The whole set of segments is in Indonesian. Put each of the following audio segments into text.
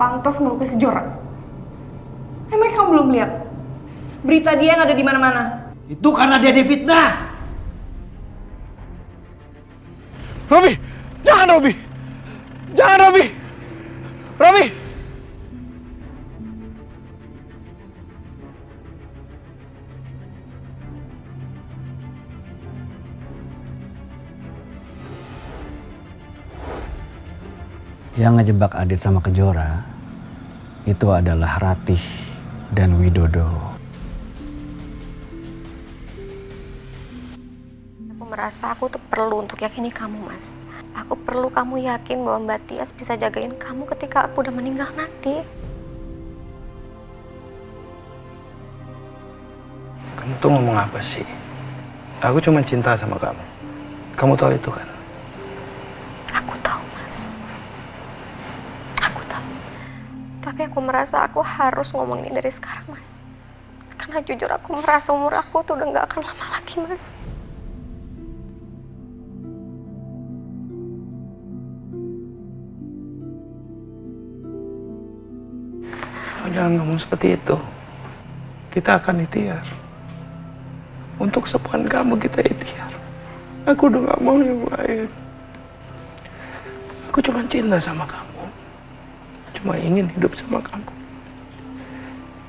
pantas melukis Kejora. Emang kamu belum lihat berita dia yang ada di mana-mana? Itu karena dia difitnah. Robi, jangan Robi, jangan Robi, Robi. Yang ngejebak Adit sama Kejora itu adalah Ratih dan Widodo. Aku merasa aku tuh perlu untuk yakini kamu, Mas. Aku perlu kamu yakin bahwa Mbak Tias bisa jagain kamu ketika aku udah meninggal nanti. Kamu tuh ngomong apa sih? Aku cuma cinta sama kamu. Kamu tahu itu kan? Aku tahu, Mas. Aku tahu. Tapi aku merasa aku harus ngomong ini dari sekarang, Mas. Karena jujur aku merasa umur aku tuh udah gak akan lama lagi, Mas. Jangan ngomong seperti itu. Kita akan ikhtiar. Untuk kesembuhan kamu kita ikhtiar. Aku udah gak mau yang lain. Aku cuma cinta sama kamu. Cuma ingin hidup sama kamu.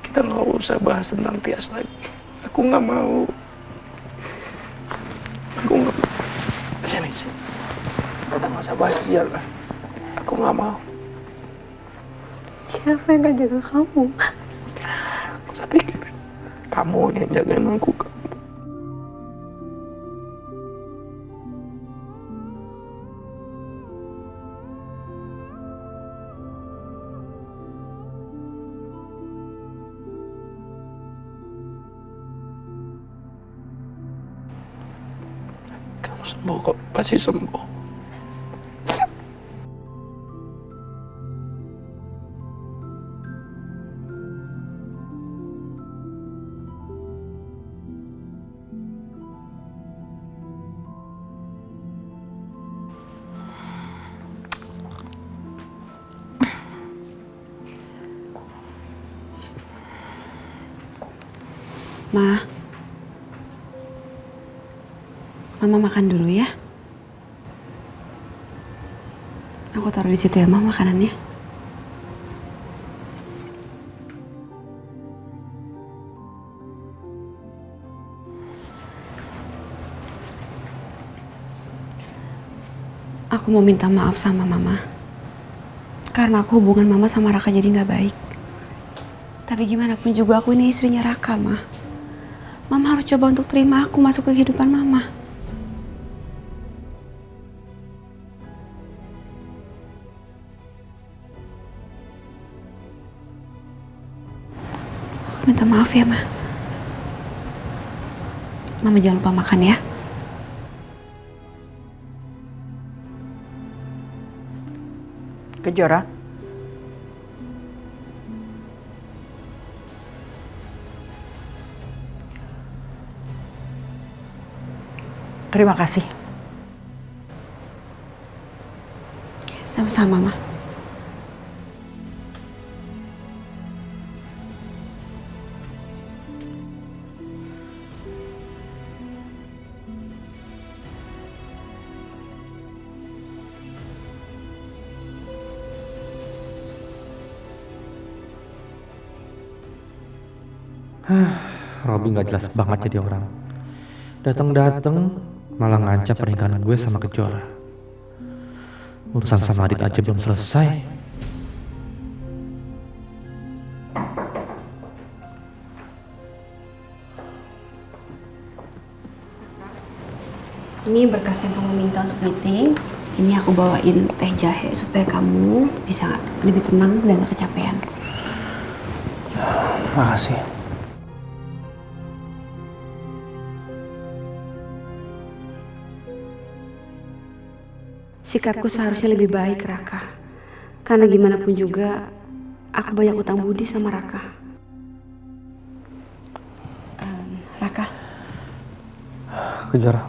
Kita gak usah bahas tentang Tias lagi. Aku gak mau. Aku gak mau. Sini. Kita gak usah bahas dia lah. Aku gak mau. Siapa yang gak jaga kamu? Saya pikir kamu yang jagain aku. Kamu sembuh kok, pasti sembuh. Ma, Mama makan dulu ya. Aku taruh di situ ya, Ma, makanannya. Aku mau minta maaf sama Mama. Karena aku hubungan Mama sama Raka jadi nggak baik. Tapi gimana pun juga aku ini istrinya Raka, Ma. Mama harus coba untuk terima aku masuk ke kehidupan Mama. Aku minta maaf ya, Ma. Mama jangan lupa makan ya. Kejora. Terima kasih. Sama-sama, Ma. Robby nggak jelas banget jadi orang. Datang-datang malah ngancam pernikahan gue sama Kejora. Urusan sama Adit aja belum selesai. Ini berkas yang kamu minta untuk meeting. Ini aku bawain teh jahe supaya kamu bisa lebih tenang dan gak kecapean. Makasih. Sikapku seharusnya lebih baik, Raka. Karena gimana pun juga, aku banyak utang budi sama Raka. Raka. Kejora,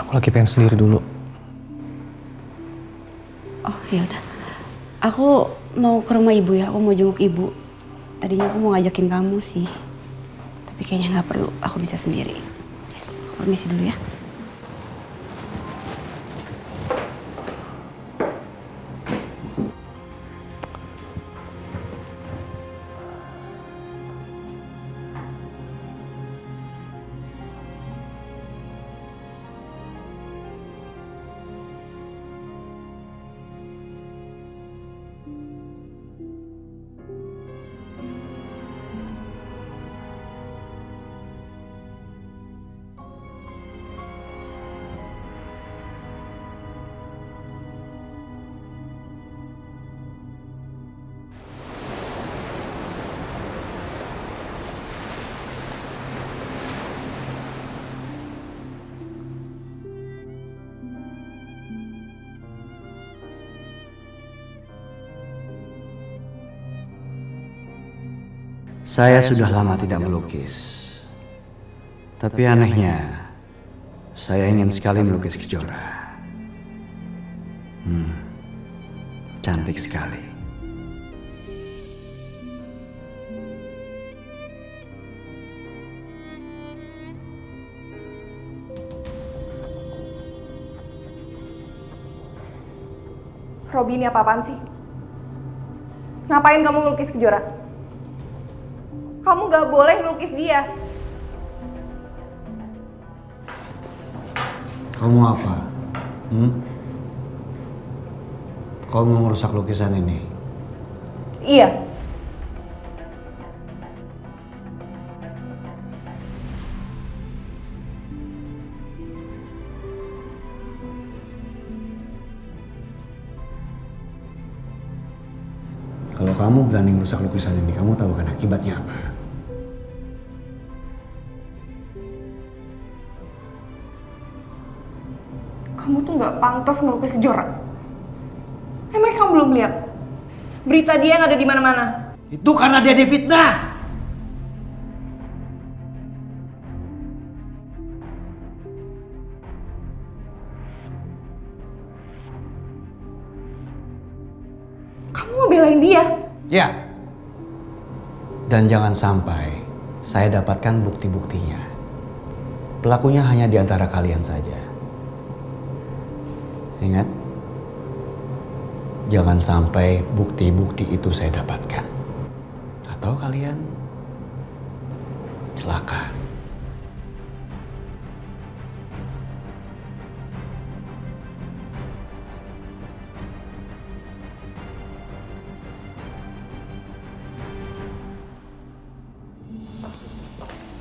aku lagi pengen sendiri dulu. Oh, ya udah. Aku mau ke rumah ibu ya, aku mau jenguk ibu. Tadinya aku mau ngajakin kamu sih. Tapi kayaknya nggak perlu, aku bisa sendiri. Aku permisi dulu ya. Saya sudah lama tidak melukis. Tapi anehnya, saya ingin sekali melukis Kejora. Cantik sekali. Robi, ini apa-apaan sih? Ngapain kamu ngelukis Kejora? Kamu gak boleh ngelukis dia. Kamu apa? Kau mau merusak lukisan ini? Iya. Kalau kamu berani merusak lukisan ini, kamu tahu kan akibatnya apa? Kamu tuh gak pantas ngelukis Kejora. Emang kamu belum lihat berita dia yang ada di mana-mana? Itu karena dia difitnah. Kamu ngebelain dia? Ya. Dan jangan sampai saya dapatkan bukti-buktinya. Pelakunya hanya di antara kalian saja. Ingat, jangan sampai bukti-bukti itu saya dapatkan. Atau kalian celaka.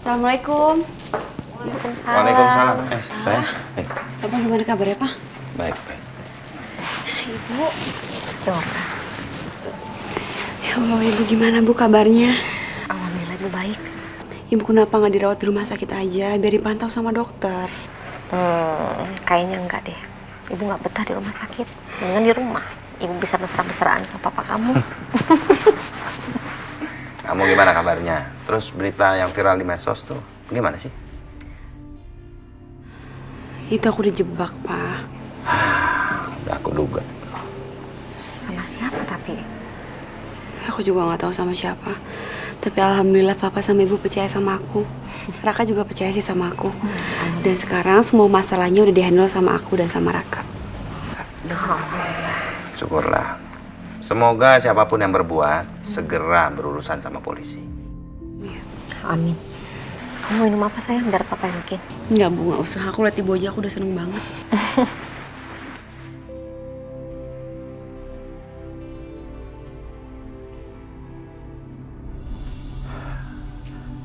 Assalamualaikum. Waalaikumsalam. Sayang. Papa gimana kabarnya, Pak? Baik, baik. Ibu. Jora. Ya Allah, Ibu gimana Bu kabarnya? Alhamdulillah Ibu baik. Ibu kenapa nggak dirawat di rumah sakit aja biar dipantau sama dokter? Kayaknya enggak deh. Ibu nggak betah di rumah sakit. Mendingan di rumah. Ibu bisa mesra-mesraan sama papa kamu. Kamu gimana kabarnya? Terus berita yang viral di medsos tuh gimana sih? Itu aku dijebak, Pak. Udah aku duga. Sama siapa tapi? Aku juga nggak tahu sama siapa. Tapi alhamdulillah Papa sama Ibu percaya sama aku. Raka juga percaya sih sama aku. Dan sekarang semua masalahnya udah dihandle sama aku dan sama Raka. Syukurlah. Semoga siapapun yang berbuat segera berurusan sama polisi. Amin. Kamu minum apa sayang? Biar papa yang bikin. Enggak Bu, nggak usah. Aku liat Ibu aja, aku udah seneng banget.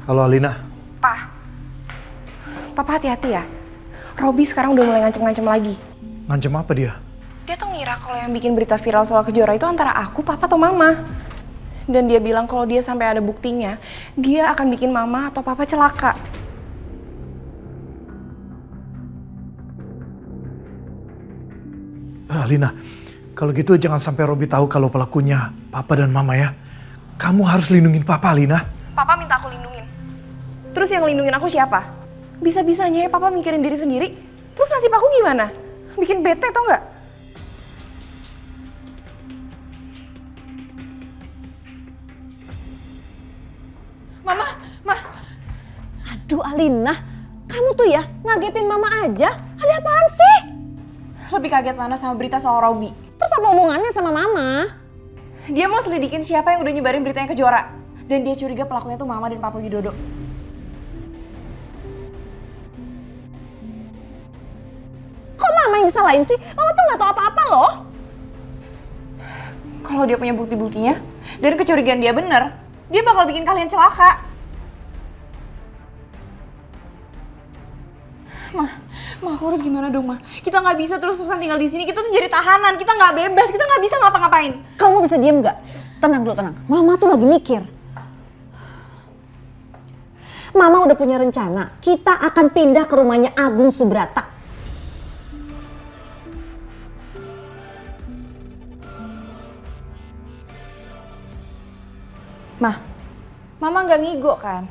Halo Alina. Papa hati-hati ya. Robi sekarang udah mulai ngancem-ngancem lagi. Ngancem apa dia? Dia tuh ngira kalau yang bikin berita viral soal Kejora itu antara aku, papa, atau mama. Dan dia bilang kalau dia sampai ada buktinya, dia akan bikin mama atau papa celaka. Alina, kalau gitu jangan sampai Robi tahu kalau pelakunya Papa dan Mama ya. Kamu harus lindungin Papa, Alina. Papa minta aku lindungin. Terus yang lindungin aku siapa? Bisa-bisanya ya papa mikirin diri sendiri. Terus nasib aku gimana? Bikin bete tau nggak? Mama. Aduh Alina, kamu tuh ya ngagetin mama aja. Ada apaan sih? Lebih kaget mana sama berita soal Robi. Terus apa hubungannya sama mama? Dia mau selidikin siapa yang udah nyebarin beritanya ke Jora. Dan dia curiga pelakunya tuh Mama dan Papa Widodo. Kok mama yang disalahin sih? Mama tuh gak tahu apa-apa loh. Kalau dia punya bukti-buktinya dan kecurigaan dia bener, dia bakal bikin kalian celaka. Ma, aku harus gimana dong, Ma? Kita nggak bisa terus-terusan tinggal di sini. Kita tuh jadi tahanan. Kita nggak bebas. Kita nggak bisa ngapa-ngapain. Kamu bisa diem gak? Tenang dulu, tenang. Mama tuh lagi mikir. Mama udah punya rencana. Kita akan pindah ke rumahnya Agung Subrata. Mama nggak ngigo kan?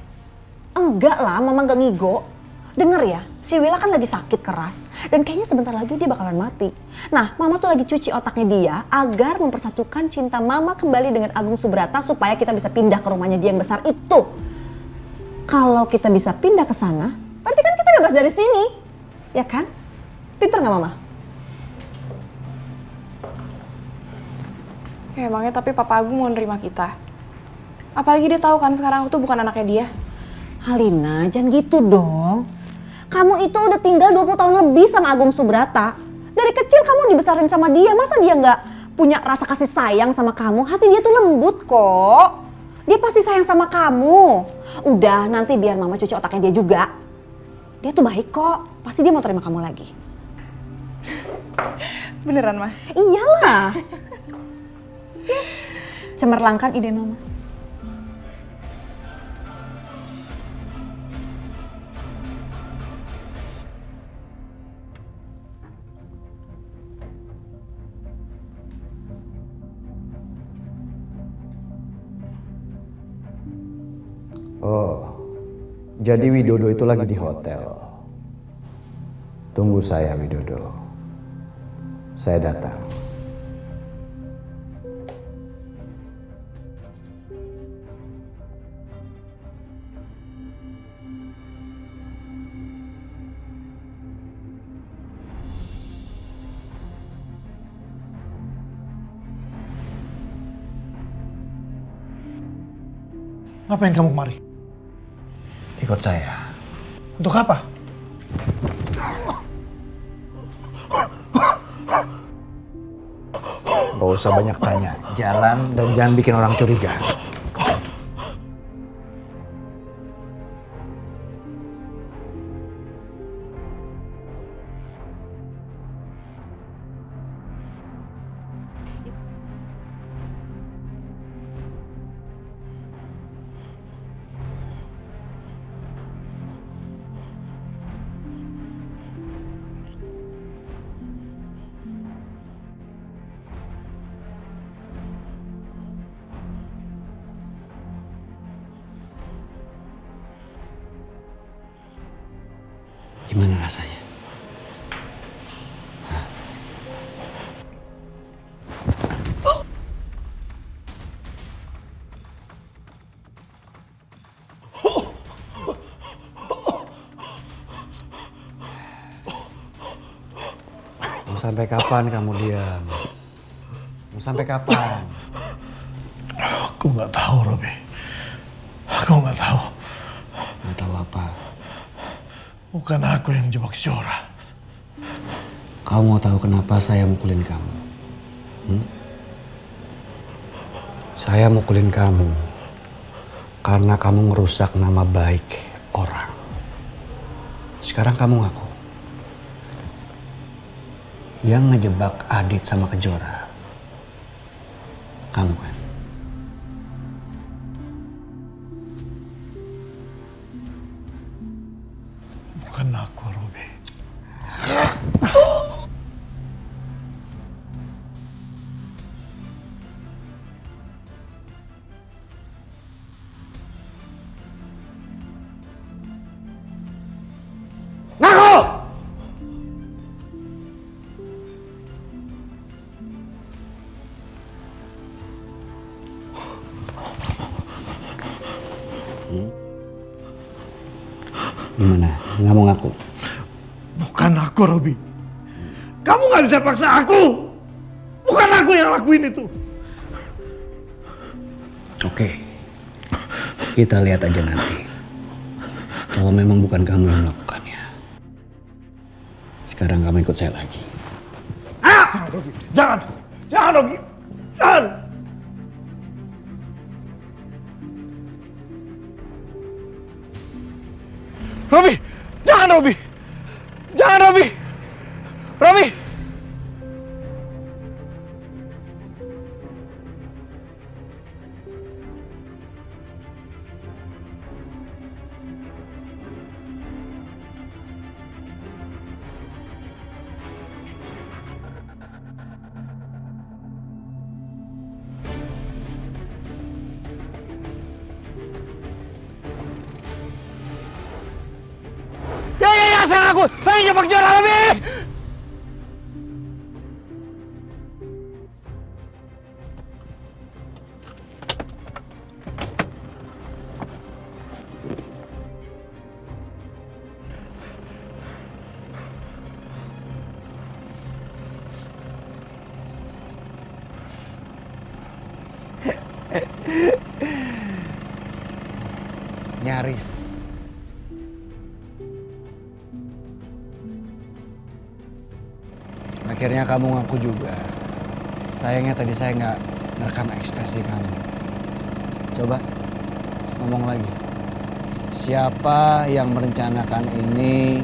Enggak lah, Mama gak ngigo. Denger ya, si Willa kan lagi sakit keras. Dan kayaknya sebentar lagi dia bakalan mati. Nah, Mama tuh lagi cuci otaknya dia agar mempersatukan cinta Mama kembali dengan Agung Subrata supaya kita bisa pindah ke rumahnya dia yang besar itu. Kalau kita bisa pindah ke sana, berarti kan kita bebas dari sini. Ya kan? Pinter gak Mama? Ya, emangnya tapi Papa Agung mau nerima kita. Apalagi dia tahu kan sekarang aku tuh bukan anaknya dia. Alina, jangan gitu dong. Kamu itu udah tinggal 20 tahun lebih sama Agung Subrata. Dari kecil kamu dibesarin sama dia, masa dia nggak punya rasa kasih sayang sama kamu? Hati dia tuh lembut kok. Dia pasti sayang sama kamu. Udah, nanti biar Mama cuci otaknya dia juga. Dia tuh baik kok, pasti dia mau terima kamu lagi. Beneran, Ma? Iyalah. Yes, cemerlangkan ide Mama. Oh, jadi Widodo itu lagi di hotel. Tunggu saya, Widodo. Saya datang. Ngapain kamu kemari? Ikut saya. Untuk apa? Gak usah banyak tanya. Jalan dan jangan bikin orang curiga. Gimana rasanya? Mau sampai kapan kamu diam? Mau sampai kapan? Aku nggak tahu, Robi. Aku nggak tahu. Nggak tahu apa. Bukan aku yang jebak Jora. Kamu mau tahu kenapa saya mukulin kamu? Saya mukulin kamu karena kamu merusak nama baik orang. Sekarang kamu ngaku. Yang ngejebak Adit sama Kejora. Kamu kan? Bukan aku, Robi. Ngaku! Gimana? Nggak mau ngaku? Bukan aku, Robi. Kamu nggak bisa paksa aku. Bukan aku yang lakuin itu. Oke. Kita lihat aja nanti. Kalau memang bukan kamu yang melakukannya. Sekarang kamu ikut saya lagi. Robi, jangan. Jangan, Robi. Jangan. Robi, jangan, Robi. Jangan, Robi. Robi. Ya, sayang aku. Saya Sepak Kejuaraan, Robi. Nyaris. Akhirnya kamu ngaku juga. Sayangnya tadi saya nggak merekam ekspresi kamu. Coba ngomong lagi. Siapa yang merencanakan ini?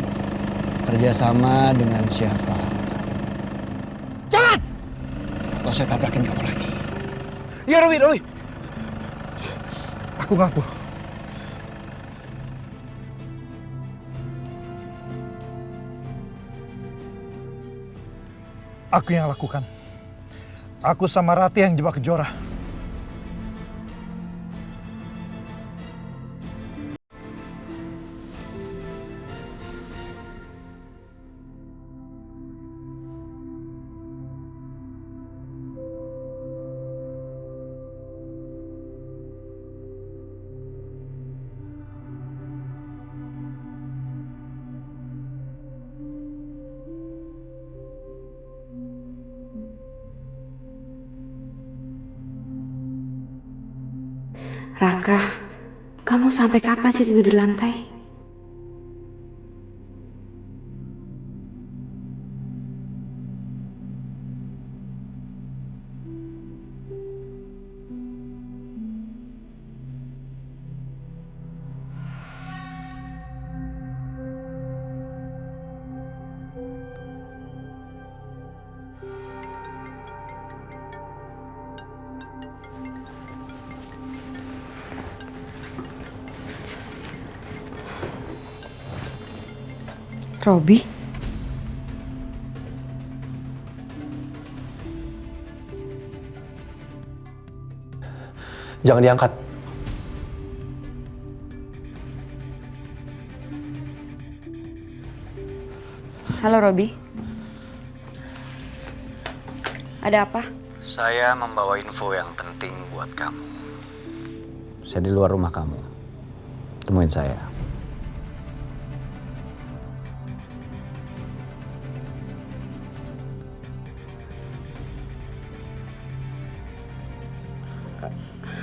Kerjasama dengan siapa? Jangan! Atau saya tabrakin kamu lagi. Ya, Robi, Robi. Aku ngaku. Aku yang lakukan. Aku sama Rati yang jebak Kejora. Raka, kamu sampai kapan sih tidur di lantai? Robi? Jangan diangkat. Halo Robi. Ada apa? Saya membawa info yang penting buat kamu. Saya di luar rumah kamu. Temuin saya.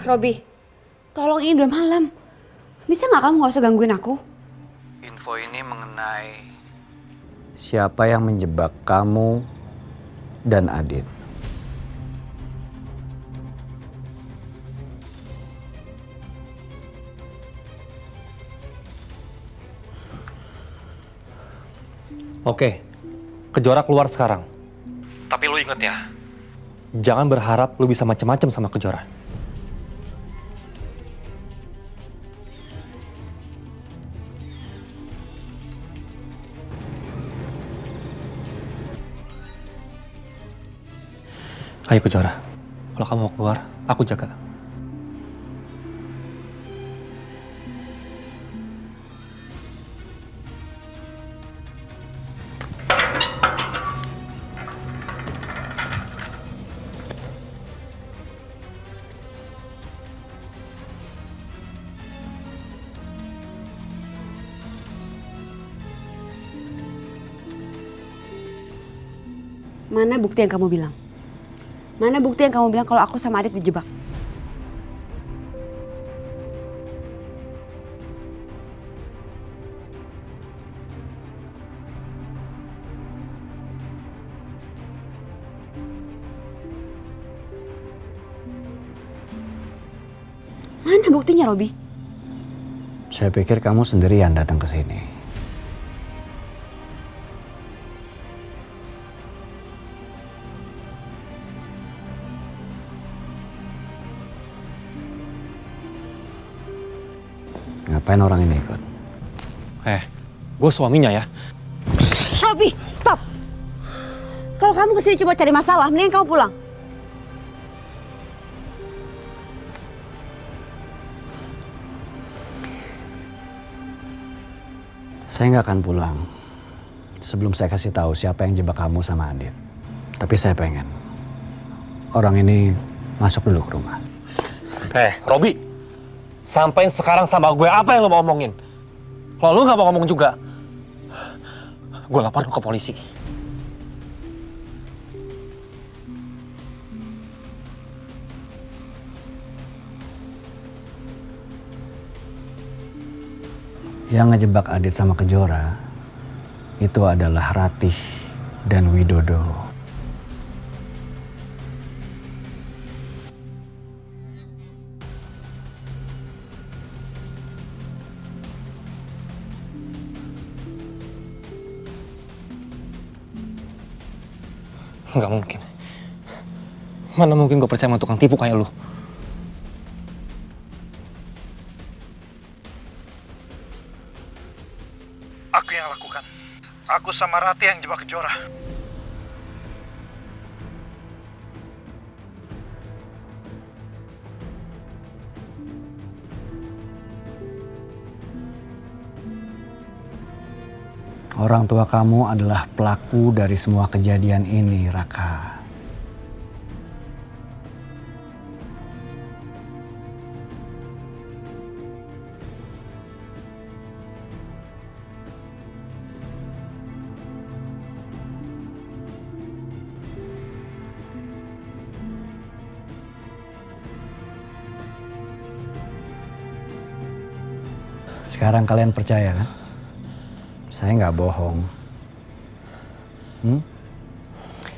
Robi, tolong ini udah malam. Bisa nggak kamu nggak usah gangguin aku? Info ini mengenai siapa yang menjebak kamu dan Adit. Oke, Kejora keluar sekarang. Tapi lu inget ya, jangan berharap lu bisa macam-macam sama Kejora. Ayo Kejora, kalau kamu mau keluar, aku jaga. Mana bukti yang kamu bilang? Mana bukti yang kamu bilang kalau aku sama Adit dijebak? Mana buktinya, Robi? Saya pikir kamu sendirian datang ke sini. Ngapain orang ini ikut? Gue suaminya ya. Robi, stop! Kalau kamu kesini coba cari masalah, mending kamu pulang. Saya nggak akan pulang sebelum saya kasih tahu siapa yang jebak kamu sama Adit. Tapi saya pengen orang ini masuk dulu ke rumah. Robi, sampai sekarang sama gue apa yang lo mau omongin? Kalau lo nggak mau ngomong juga, gue lapor ke polisi. Yang ngejebak Adit sama Kejora itu adalah Ratih dan Widodo. Nggak mungkin. Mana mungkin gue percaya sama tukang tipu kayak lu? Aku yang lakukan. Aku sama Rati yang jebak Kejora. Orang tua kamu adalah pelaku dari semua kejadian ini, Raka. Sekarang kalian percaya kan? Saya nggak bohong.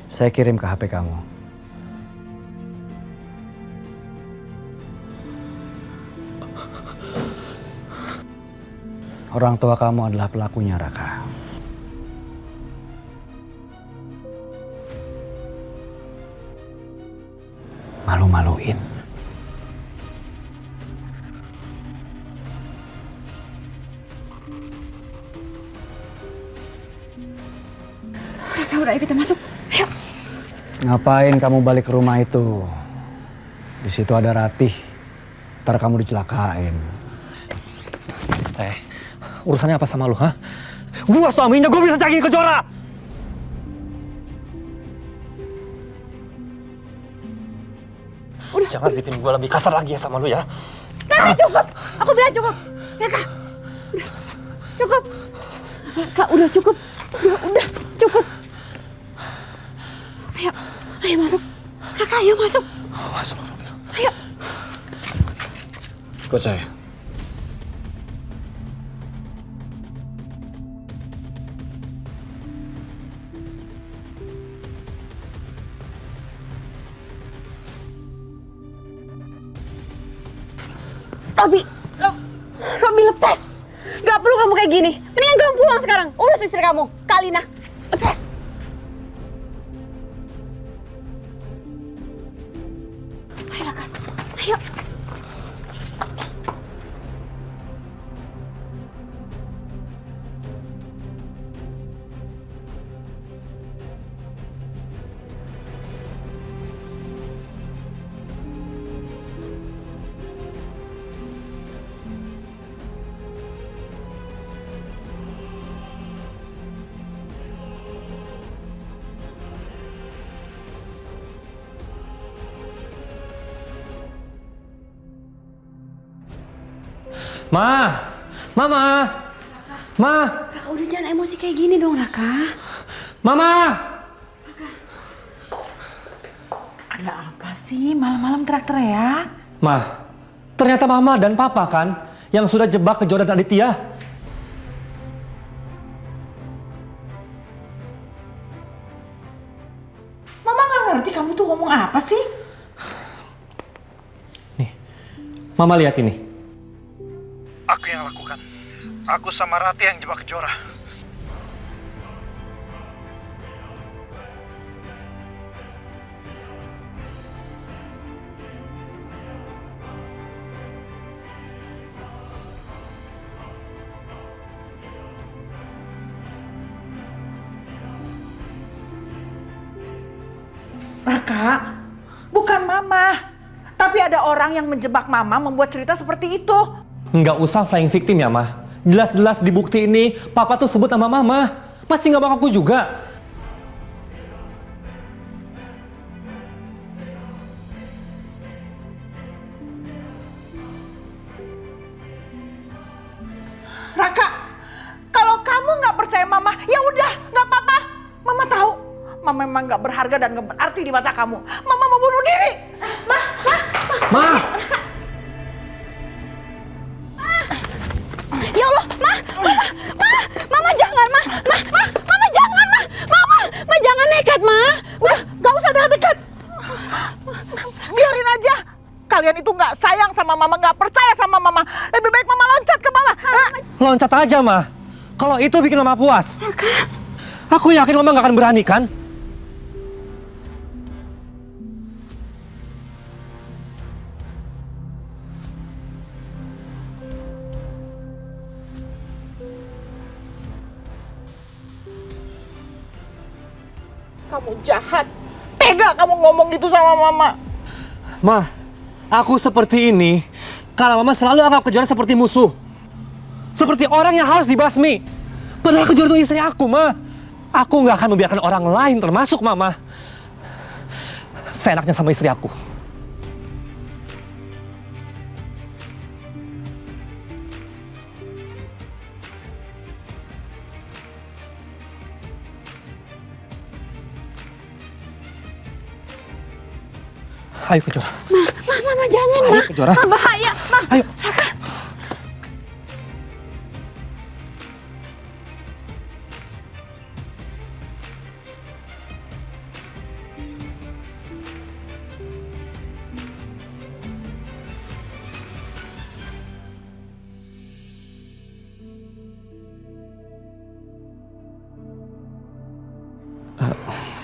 Saya kirim ke HP kamu. Orang tua kamu adalah pelakunya, Raka. Malu-maluin. Raka, udah ayo kita masuk. Ayo. Ngapain kamu balik ke rumah itu? Di situ ada Ratih. Ntar kamu dicelakain. Urusannya apa sama lu, ha? Gua suaminya, gue bisa jagain Kejora! Udah. Jangan bikin gue lebih kasar lagi ya sama lu ya. Raka, cukup! Aku bilang cukup! Raka, udah, cukup! Raka, udah cukup! Udah, cukup! Ayo, ayo masuk! Raka, ayo masuk! Masuk. Ayo! Ikut saya. Robi lepas! Gak perlu kamu kayak gini. Mendingan kamu pulang sekarang. Urus istri kamu, Kalina. Lepas! Ayo Raka, ayo. Mama! Raka, udah jangan emosi kayak gini dong, Raka. Mama! Raka, Ada apa sih malam-malam teriak-teriak? Ma, ternyata Mama dan Papa kan yang sudah jebak Kejora dan Aditya. Mama nggak ngerti kamu tuh ngomong apa sih? Nih, Mama lihat ini. Aku yang lakukan. Aku sama Rati yang jebak Kejora. Raka, bukan Mama. Tapi ada orang yang menjebak Mama membuat cerita seperti itu. Nggak usah flying victim ya, Ma. Jelas-jelas di bukti ini, Papa tuh sebut nama Mama. Masih nggak mau aku juga. Raka, kalau kamu nggak percaya Mama, ya udah, nggak apa-apa. Mama tahu, Mama memang nggak berharga dan nggak berarti di mata kamu. Mama mau bunuh diri. Ma! Ya Allah, Mama jangan, Mama jangan, Mama jangan nekat, Ma. Udah, nggak usah dekat-dekat. Biarin aja. Kalian itu nggak sayang sama Mama, nggak percaya sama Mama. Lebih baik Mama loncat ke bawah. Loncat aja, Ma. Kalau itu bikin Mama puas. Aku yakin Mama nggak akan berani, kan? Kamu jahat. Tega kamu ngomong gitu sama Mama. Ma, aku seperti ini karena Mama selalu anggap Kejora seperti musuh. Seperti orang yang harus dibasmi. Padahal Kejora itu istri aku, Ma. Aku nggak akan membiarkan orang lain termasuk Mama seenaknya sama istri aku. Ayo Kejora. Mama jangan, Ayo Ma. Kejora. Ma, bahaya, Ma. Ayo. Raka.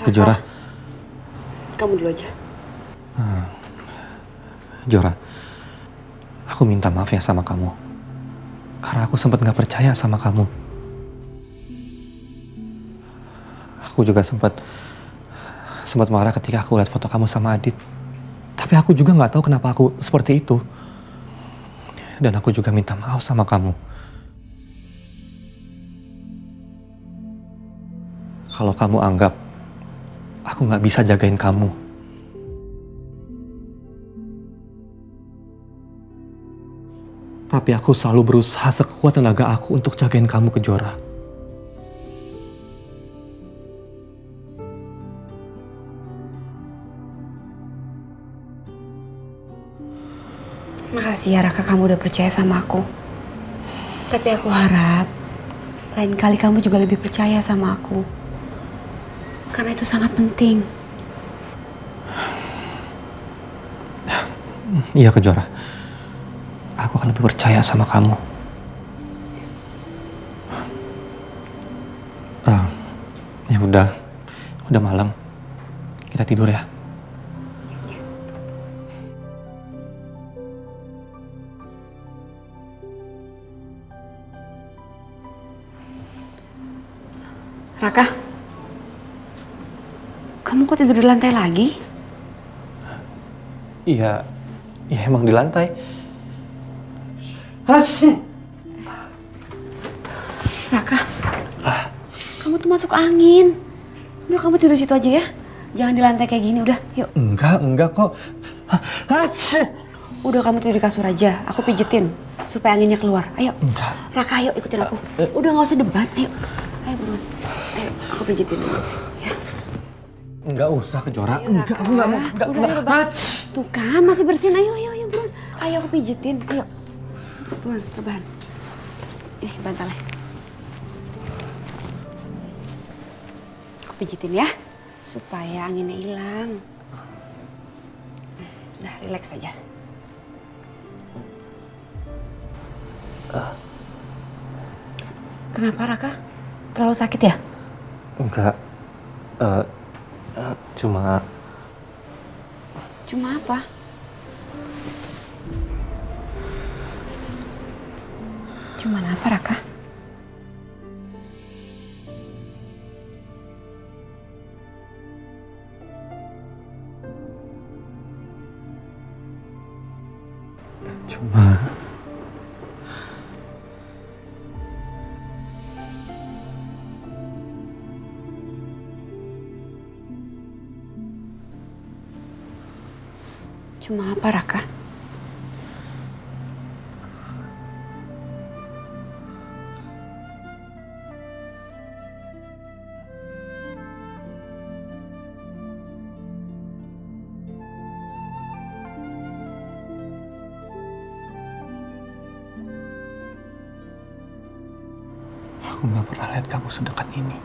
Kejora. Kamu dulu aja. Jora, aku minta maaf ya sama kamu. Karena aku sempat nggak percaya sama kamu. Aku juga sempat marah ketika aku lihat foto kamu sama Adit. Tapi aku juga nggak tahu kenapa aku seperti itu. Dan aku juga minta maaf sama kamu. Kalau kamu anggap aku nggak bisa jagain kamu. Tapi aku selalu berusaha sekuat tenaga aku untuk jagain kamu, Kejora. Makasih ya Raka, kamu udah percaya sama aku. Tapi aku harap lain kali kamu juga lebih percaya sama aku. Karena itu sangat penting. Iya, Kejora. Aku akan lebih percaya sama kamu. Ya udah malam. Kita tidur ya. Raka, kamu kok tidur di lantai lagi? Iya emang di lantai. Raka, kamu tuh masuk angin. Udah kamu tidur situ aja ya. Jangan di lantai kayak gini, udah yuk. Enggak kok. Udah kamu tidur di kasur aja, aku pijetin supaya anginnya keluar. Ayo. Enggak. Raka, ayo ikutin aku. Udah gak usah debat, ayo. Ayo buruan. Ayo, aku pijetin dulu. Ya. Enggak usah Kejora. Ayo, Enggak, Raka. aku enggak mau. Udah, Bang. Tuh kan masih bersin. Ayo buruan. Ayo aku pijitin. Ayo. Buruan, rebahan. Ini bantalnya. Aku pijitin ya. Supaya anginnya hilang. Udah, relax aja. Kenapa Raka? Terlalu sakit ya? Enggak. Cuma Cuma apa? Cuman apa Raka? Cuma Cuma apa Raka? Aku nggak pernah lihat kamu sedekat ini.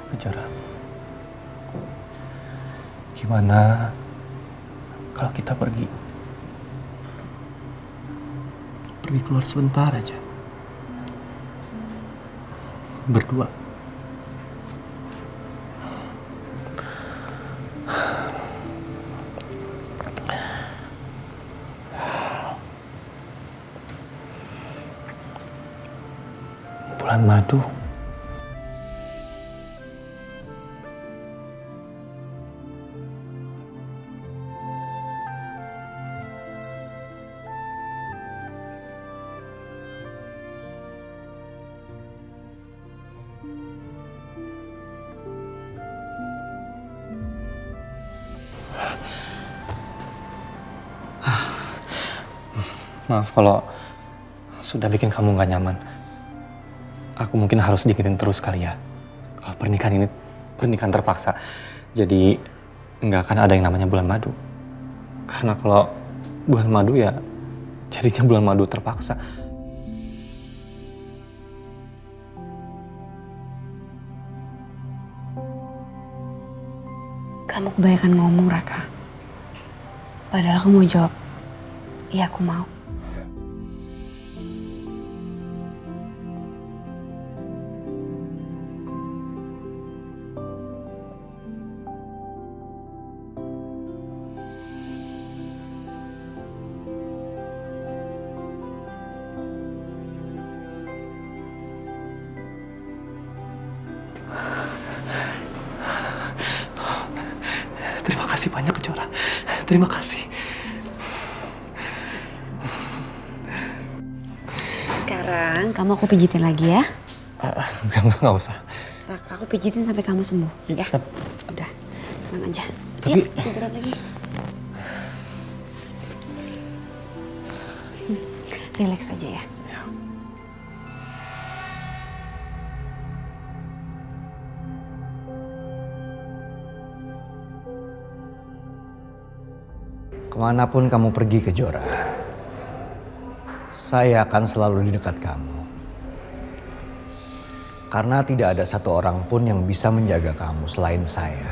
Kejora, gimana kalau kita pergi keluar sebentar aja, berdua? Bulan madu. maaf kalau sudah bikin kamu gak nyaman. Aku mungkin harus dikitin terus kali ya. Kalau pernikahan ini pernikahan terpaksa, jadi nggak akan ada yang namanya bulan madu. Karena kalau bulan madu ya jadinya bulan madu terpaksa. Kamu kebanyakan ngomong Raka. Padahal aku mau jawab, iya aku mau. Terima kasih banyak Kejora. Terima kasih. Sekarang kamu aku pijitin lagi ya. Nggak usah. Raka, aku pijitin sampai kamu sembuh ya. Udah, tenang aja. Tapi Yuk, tiduran lagi. Relax aja ya. Kemanapun kamu pergi Kejora, saya akan selalu di dekat kamu. Karena tidak ada satu orang pun yang bisa menjaga kamu selain saya.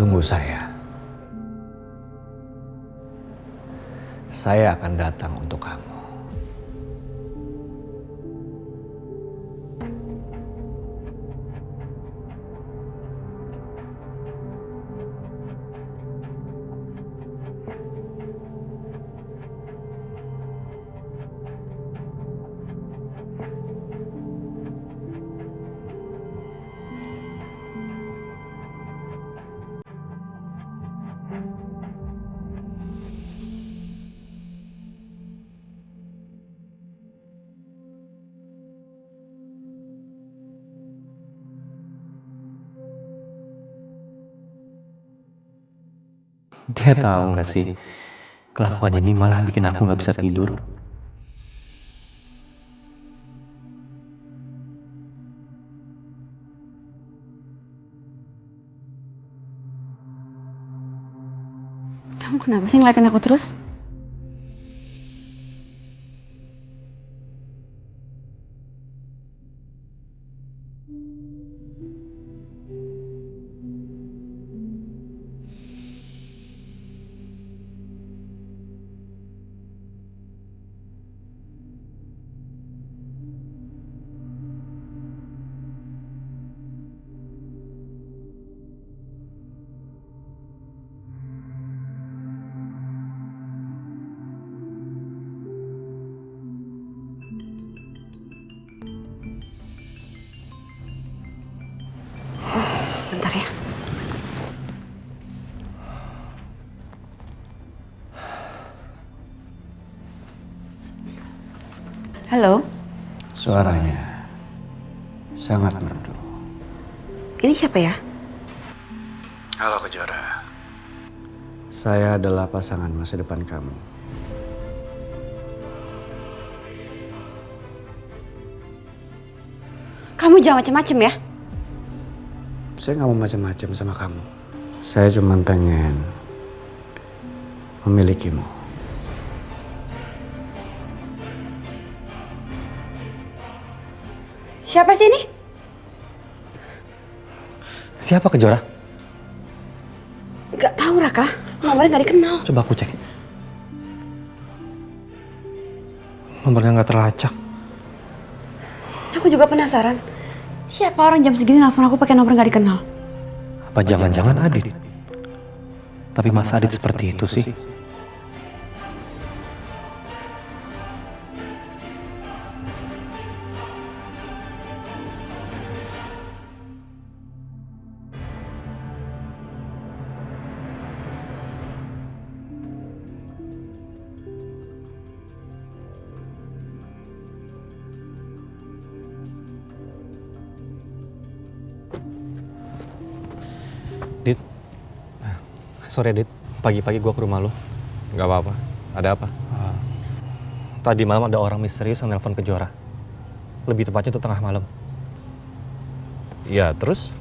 Tunggu saya. Saya akan datang untuk kamu. Dia tahu nggak sih, kelakuannya ini malah bikin aku nggak bisa tidur. Kamu kenapa sih ngeliatin aku terus? Bentar ya. Halo, Suaranya sangat merdu. ini siapa ya? Halo Kejora. Saya adalah pasangan masa depan kamu. Kamu jangan macem-macem ya. Saya nggak mau macam-macam sama kamu. Saya cuma pengen memilikimu. Siapa sih ini? Siapa Kejora? Gak tahu Raka, nomornya gak dikenal. Coba aku cek. Nomornya nggak terlacak. Aku juga penasaran. Siapa orang jam segini nelfon aku pakai nomor gak dikenal? Apa jangan-jangan Adit? Tapi masa Adit seperti itu sih? Dit, sorry Dit, pagi-pagi gua ke rumah lo. Gak apa-apa. Ada apa? Tadi malam ada orang misterius yang nelpon Kejora. Lebih tepatnya itu tengah malam. Iya, terus?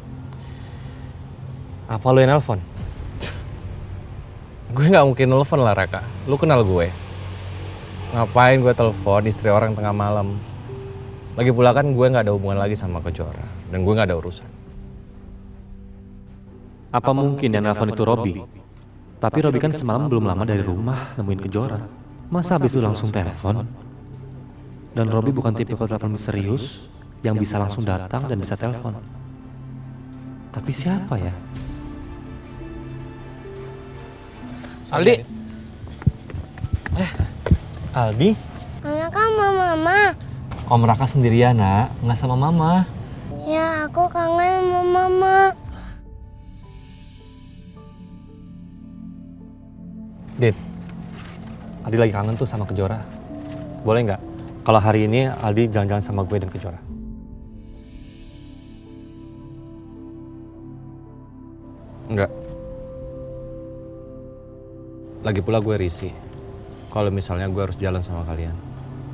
Apa lo yang nelpon? Gue gak mungkin nelfon lah, Raka. Lu kenal gue. Ngapain gue telepon istri orang tengah malam? Lagi pula kan gue gak ada hubungan lagi sama Kejora. Dan gue gak ada urusan. Apa mungkin yang nelpon itu Robi? Tapi Robi kan semalam belum lama dari rumah nemuin Kejora. Masa habis itu langsung telepon? Dan Robi bukan tipe telepon misterius yang bisa langsung datang dan bisa telepon. Tapi siapa ya? Aldi? Aldi? Mana sama mama? Om Raka sendirian, nak. Nggak sama mama. Ya, aku kangen sama mama. Dit, Aldi lagi kangen tuh sama Kejora. Boleh nggak? Kalau hari ini Aldi jalan-jalan sama gue dan Kejora. Enggak. Lagi pula gue risih. Kalau misalnya gue harus jalan sama kalian.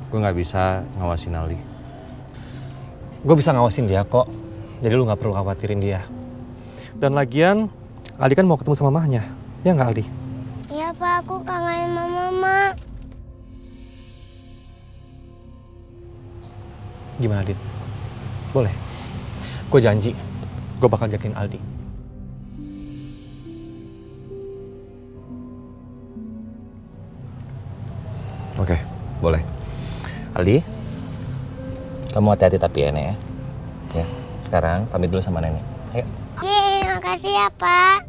Gue gak bisa ngawasin Aldi. Gue bisa ngawasin dia kok. Jadi lu nggak perlu khawatirin dia. Dan lagian, Aldi kan mau ketemu sama mamahnya. Ya nggak Aldi? Iya, Pak, aku kangen sama mama. Gimana, Dit? Boleh? Gue janji, gue bakal jagain Aldi. Oke, boleh. Aldi, kamu hati-hati tapi ya, Nek ya. Ya, sekarang pamit dulu sama Nenek. Ayo. Yeay, makasih ya, Pak.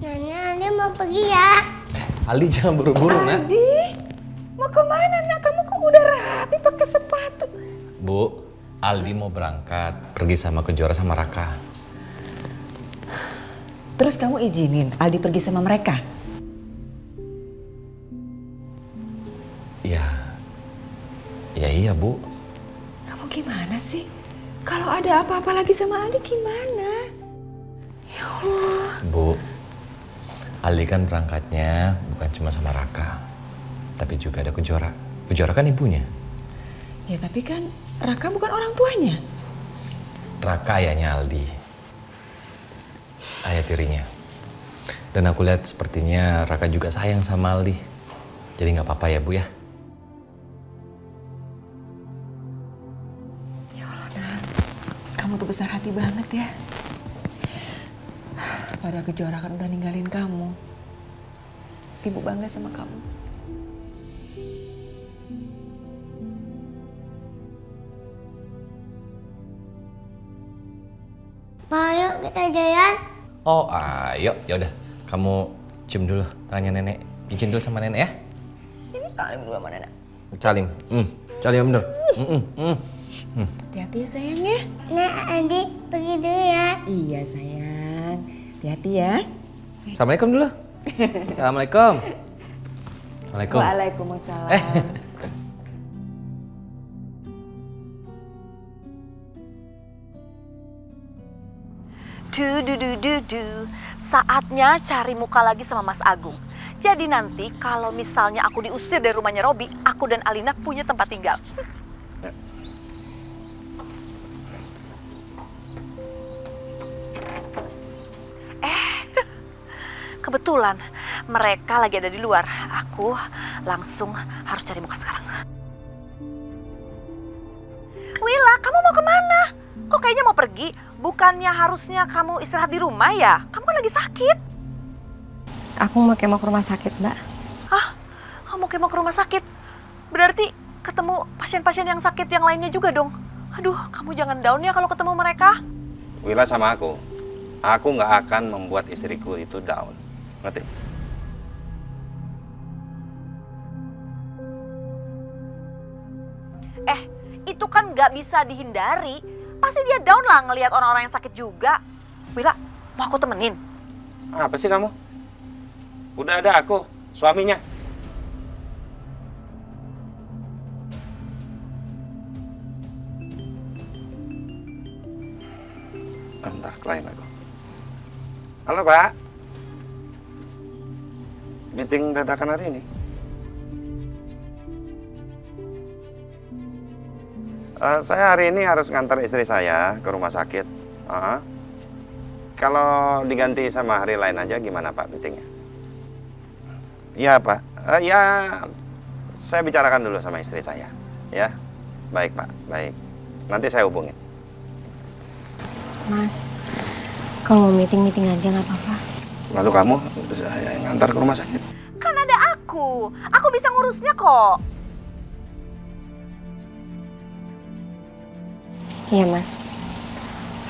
Nenek, Aldi mau pergi ya. Aldi jangan buru-buru, Nak. Aldi, mau kemana nak? Kamu kok udah rapi pakai sepatu? Bu, Aldi mau berangkat, pergi sama Kejora sama Raka. Terus kamu izinin Aldi pergi sama mereka? Ya iya, Bu. Kamu gimana sih? Kalau ada apa-apa lagi sama Aldi gimana? Ya Allah. Bu, Aldi kan berangkatnya bukan cuma sama Raka, tapi juga ada Kejora. Kejora kan ibunya. Ya tapi kan Raka bukan orang tuanya. Raka ayahnya Aldi. Ayah tirinya. Dan aku lihat sepertinya Raka juga sayang sama Aldi. Jadi nggak apa-apa ya, Bu ya. Ya Allah, Nak. Kamu tuh besar hati banget ya. Padahal Kejora kan udah ninggalin kamu. Ibu bangga sama kamu. Pak, yuk kita jalan. Oh, ayo. Ya udah, kamu cium dulu tangannya Nenek. Izin dulu sama Nenek ya. Ini salim dulu sama Nenek. Salim. Salim yang bener. Hati-hati ya sayang ya. Nek, Aldi pergi dulu ya. Iya sayang. Hati-hati ya. Assalamualaikum dulu. Assalamualaikum. Waalaikumsalam. Waalaikumsalam. Saatnya cari muka lagi sama Mas Agung. Jadi nanti kalau misalnya aku diusir dari rumahnya Robi, aku dan Alina punya tempat tinggal. Kebetulan mereka lagi ada di luar. Aku langsung harus cari muka sekarang. Willa, kamu mau kemana? Kok kayaknya mau pergi? Bukannya harusnya kamu istirahat di rumah ya? Kamu kan lagi sakit. Aku mau kemo ke rumah sakit, Mbak. Hah? Kamu kemo ke rumah sakit? Berarti ketemu pasien-pasien yang sakit yang lainnya juga dong? Aduh, kamu jangan down ya kalau ketemu mereka. Willa sama aku nggak akan membuat istriku itu down. Ngerti? Itu kan nggak bisa dihindari. Pasti dia down lah ngelihat orang-orang yang sakit juga. Willa, mau aku temenin? Apa sih kamu? Udah ada aku, suaminya. Entah, klien aku. Halo, Pak. Meeting dadakan hari ini. Saya hari ini harus ngantar istri saya ke rumah sakit. Kalau diganti sama hari lain aja gimana Pak meetingnya? Iya Pak. Ya saya bicarakan dulu sama istri saya. Ya, baik Pak, baik. Nanti saya hubungin. Mas, kalau mau meeting aja nggak apa-apa. Lalu kamu saya ngantar ke rumah sakit? Kan ada aku. Aku bisa ngurusnya kok. Iya, Mas.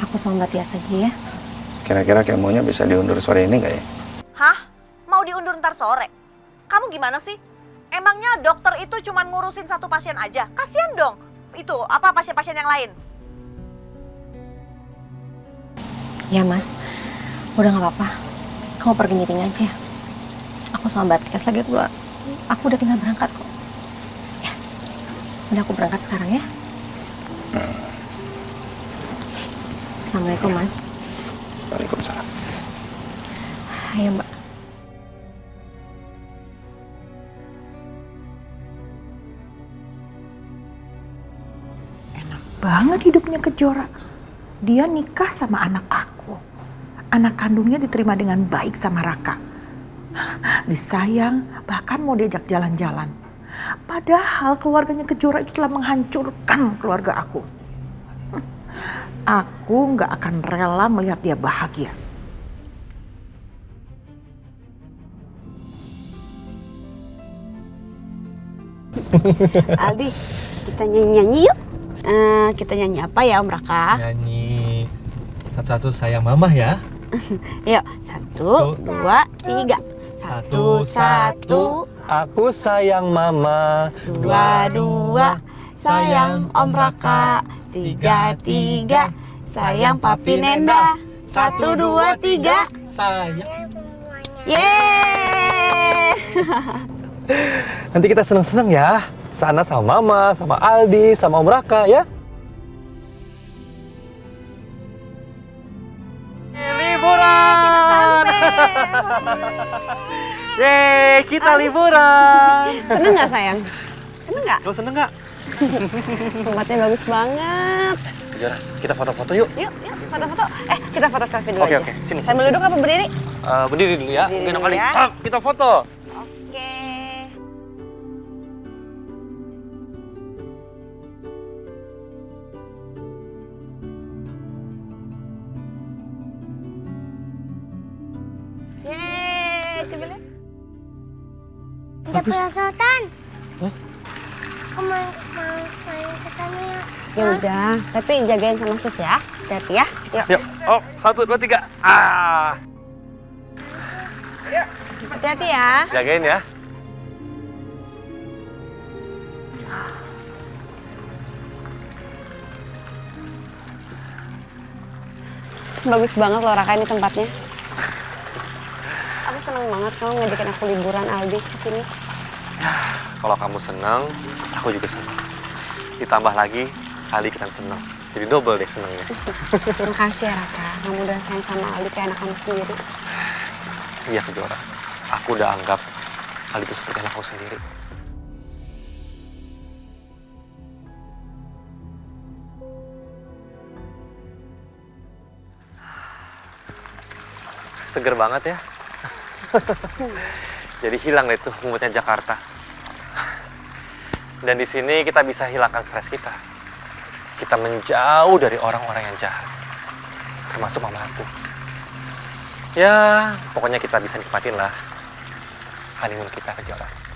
Aku sama Mbak Tias aja ya. Kira-kira kemonya bisa diundur sore ini nggak ya? Hah? Mau diundur ntar sore? Kamu gimana sih? Emangnya dokter itu cuma ngurusin satu pasien aja? Kasian dong. Itu, pasien-pasien yang lain? Ya, Mas. Udah nggak apa-apa. Kamu pergi meeting aja. Aku sama Mbak Tias lagi keluar. Aku udah tinggal berangkat kok. Ya. Udah aku berangkat sekarang ya. Assalamualaikum, Mas. Waalaikumsalam. Ayo, Mbak. Enak banget hidupnya Kejora. Dia nikah sama anak aku. Anak kandungnya diterima dengan baik sama Raka. Disayang, bahkan mau diajak jalan-jalan. Padahal keluarganya Kejora itu telah menghancurkan keluarga aku. Aku nggak akan rela melihat dia bahagia. Aldi, kita nyanyi-nyanyi yuk. Kita nyanyi apa ya Om Raka? Nyanyi satu-satu sayang mama ya. Yuk, 1, 2, 3. 1, 1. Aku sayang mama. 2, 2. Sayang Om Raka. 3, 3. Sayang Papi Nenda. 1, 2, 3. Sayang. Yeay! Nanti kita seneng-seneng ya. Sana sama mama, sama Aldi, sama Om Raka ya. Liburan! Yeay, kita liburan! Seneng gak sayang? Seneng gak? Lo seneng gak? Tempatnya bagus banget. Jara, kita foto-foto yuk. Yuk, foto-foto. Kita foto selfie dulu Oke, aja. oke. Sini, Sambil sini. duduk apa berdiri? Berdiri dulu ya. Berdiri Gendong dulu kali. ya. Kita foto. Oke. Yeay, coba lihat. Kita punya sultan. Aku main ke sana ya. Ya udah, tapi jagain sama sus ya. Hati-hati ya. Yuk. Yuk. Oh, 1, 2, 3. Ah. Hati-hati ya. Jagain ya. Bagus banget loh Raka ini tempatnya. Aku seneng banget kamu ngajakin aku liburan Aldi ke sini. Kalau kamu senang, aku juga senang. Ditambah lagi, Aldi ikutan senang. Jadi double deh senangnya. Terima kasih ya Raka. Kamu udah sayang sama Aldi kayak anak kamu sendiri. Iya Kejora. Aku udah anggap Aldi itu seperti anak aku sendiri. Seger banget ya. Jadi hilang deh tuh moodnya Jakarta. Dan di sini kita bisa hilangkan stres kita. Kita menjauh dari orang-orang yang jahat. Termasuk mama aku. Ya, pokoknya kita bisa nikmatin lah honeymoon kita ke Jakarta.